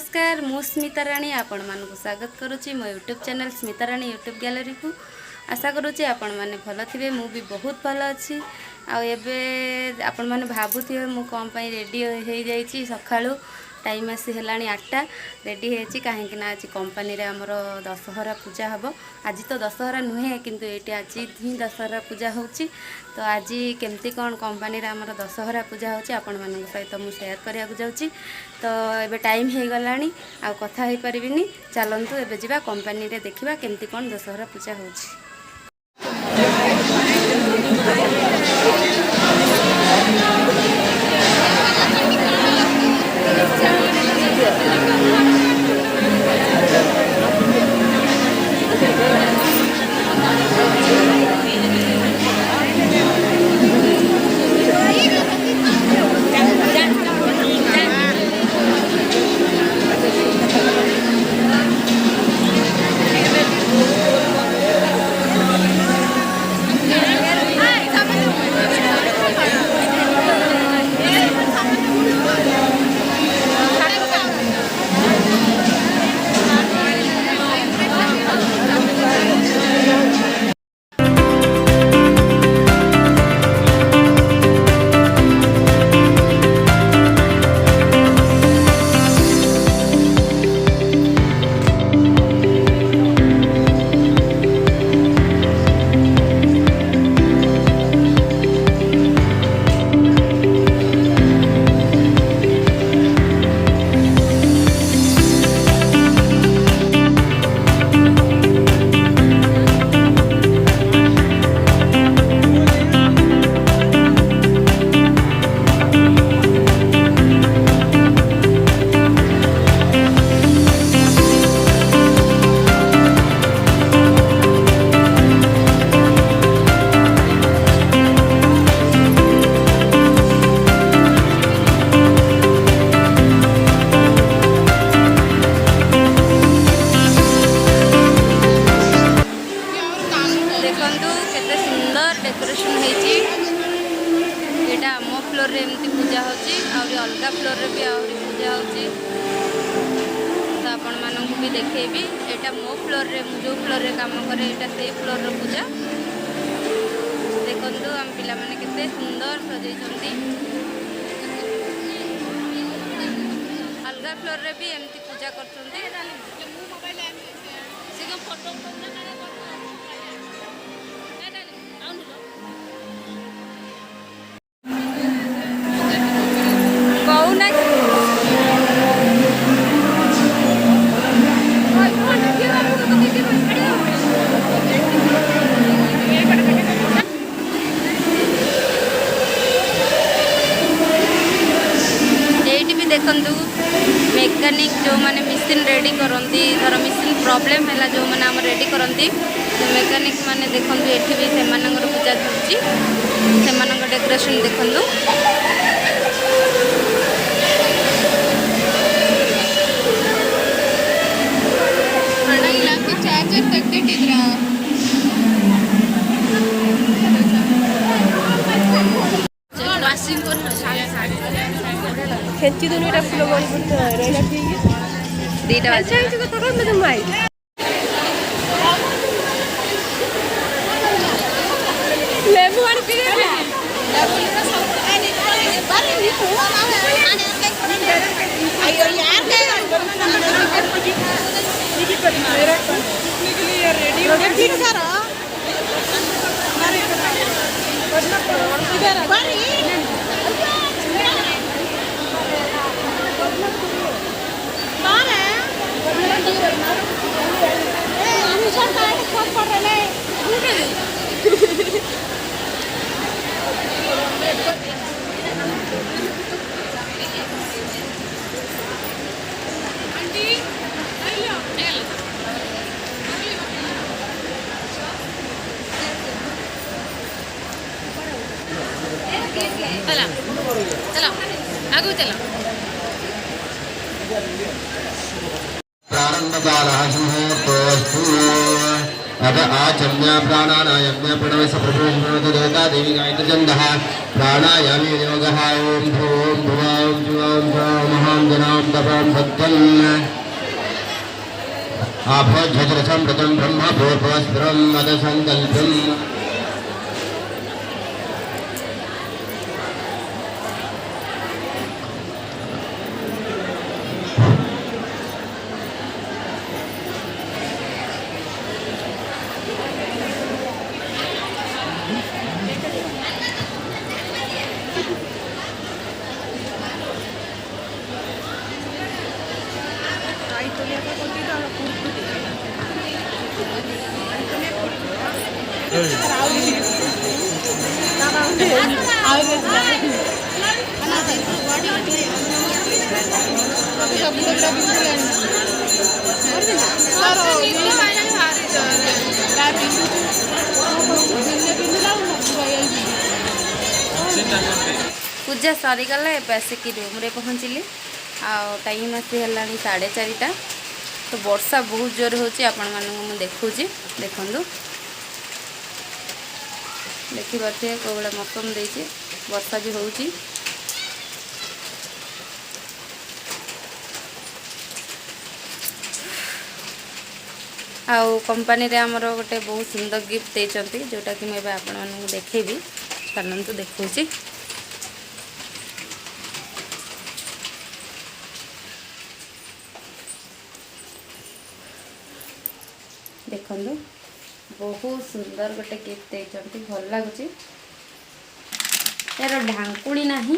नमस्कार मु स्मिता राणी आपण मानक स्वागत करुच्ची मो यूट्यूब चैनल स्मिता राणी यूट्यूब गैलरी को आशा करुच्ची आपण मैंने भल थे मु भी बहुत भल अच्छी आपण मैंने भावुवे मु कौन रेडी हो जाइए सका टाइम आसी है 8टा रेडी होती कहीं आज कंपनी रे हमर दशहरा पूजा हम आज तो दशहरा नुहे किंतु ये आज ही दशहरा पूजा होची तो आज केमती कौन कंपनी रे हमर दशहरा पूजा होची आपण मान सहित मुझे सेयार करा जाऊँगी तो ये टाइम हो गला आ कथा हो पारिनी चलतु एवं जा कंपनी रे देखा केमती कौन दशहरा पूजा होची। फ्लोर रे एमती पूजा होची अलग फ्लोर रे भी आहरी पूजा होची तो आपण मानक भी देखेबी एटा मो फ्लोर रे जो फ्लोर रे काम करे एटा से फ्लोर रो पूजा देखंतु हम पिला माने केते सुंदर सजै छथि अलग फ्लोर रे भी एमती पूजा करछथि मो मोबाइल से फोटो देखु मेकानिक जो माने मशीन रेडी करती धर मशीन प्रॉब्लम है जो मैंने आम रेडी करती मेकानिक माने देखु ये भी से पूजा चलती डेकोरेशन देखु खेची दोनों इटा फुल बड़ी बुत रेला ठीक दीटा अच्छा इसे को तक में माई लेबू आनी पी ले लेबू ना सब बारे नहीं को आयो यार के मेरा छुटने के लिए रेडी हो गया ठीक करो इधर बारी चला चलो आगू चलो प्रारंभ कालः मुहूर्तोऽस्तु अथ आचम्य प्राणानायम्य प्रणवस्य प्रभुष्मणो देवता देवी गायत्री छन्दः प्राणायामे योगः ॐ भूं भुवं जुवं महां जनां तपं सत्यम् आभोज्यजरसं व्रतं ब्रह्म भूर्भुवस्फुरं मदसङ्कल्पम् पूजा सरीगला ए आसिक रूम रे पहुँचली टाइम आसी है 4:30 तो वर्षा बहुत जोर होची आपण मानू मु देखुची देखंदु देखि बाटे कोबड़ा मौसम देची वर्षा भी होची आउ कंपनी रे हमर गोटे बहुत सुंदर गिफ्ट देचंती जोटा कि मैं आपण मानू देखेबी चलंतु देखुची देखंदु बहुत सुंदर गोटे गिफ्ट देचंती भल लागुची यार ढांकुणी नाही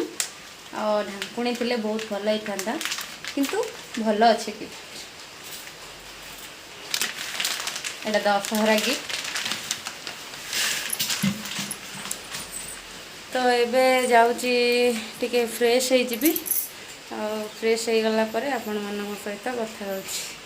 और ढांकुणी थिले बहुत भल होइथांदा किंतु भल अछि कि एटा दशहरा गिफ्ट तो एबे जाउची टिके फ्रेश होई जिबी और फ्रेश होई गला परे आपण मानक सहित कथा होची।